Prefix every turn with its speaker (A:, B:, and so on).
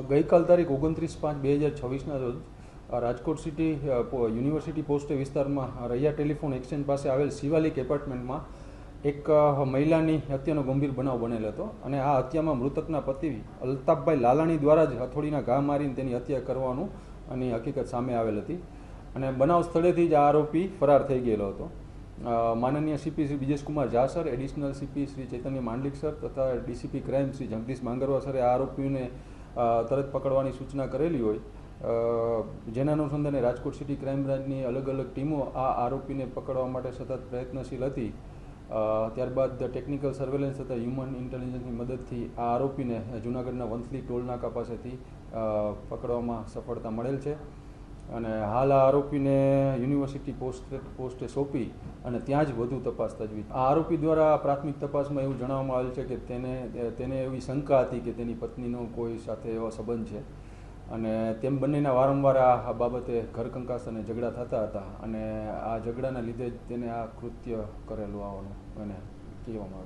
A: ગઈકાલ તારીખ 29/5/2026ના રોજ રાજકોટ સિટી યુનિવર્સિટી પોસ્ટે વિસ્તારમાં રૈયા ટેલિફોન એક્સચેન્જ પાસે આવેલ શિવાલિક એપાર્ટમેન્ટમાં એક મહિલાની હત્યાનો ગંભીર બનાવ બનેલ હતો અને આ હત્યામાં મૃતકના પતિ અલ્તાફભાઈ લાલાણી દ્વારા જ હથોડીના ઘા મારીને તેની હત્યા કરવાનું અને હકીકત સામે આવેલ હતી અને બનાવ સ્થળેથી જ આ આરોપી ફરાર થઈ ગયેલો હતો. માનનીય CP Shri Brijeshkumar Jha sir, additional CP Shri Chaitanya Mandlik sir તથા ડીસીપી ક્રાઇમ શ્રી જગદીશ માંગરવા સરે આ આરોપીઓને તરત પકડવાની સૂચના કરેલી હોય, જેના અનુસંધાને રાજકોટ સિટી ક્રાઇમ બ્રાન્ચની અલગ અલગ ટીમો આ આરોપીને પકડવા માટે સતત પ્રયત્નશીલ હતી. ત્યારબાદ ટેકનિકલ સર્વેલન્સ તથા હ્યુમન ઇન્ટેલિજન્સની મદદથી આ આરોપીને જૂનાગઢના વંથલી ટોલ નાકા પાસેથી પકડવામાં સફળતા મળેલ છે અને હાલ આ આરોપીને યુનિવર્સિટી પોસ્ટે સોંપી અને ત્યાં જ વધુ તપાસ તજવીજ. આ આરોપી દ્વારા પ્રાથમિક તપાસમાં એવું જણાવવામાં આવેલ છે કે તેને એવી શંકા હતી કે તેની પત્નીનો કોઈ સાથે એવો સંબંધ છે અને તેમ બંનેના વારંવાર આ બાબતે ઘર કંકાસ અને ઝઘડા થતા હતા અને આ ઝઘડાના લીધે જ તેને આ કૃત્ય કરેલું આવવાનું એને કહેવામાં આવે છે.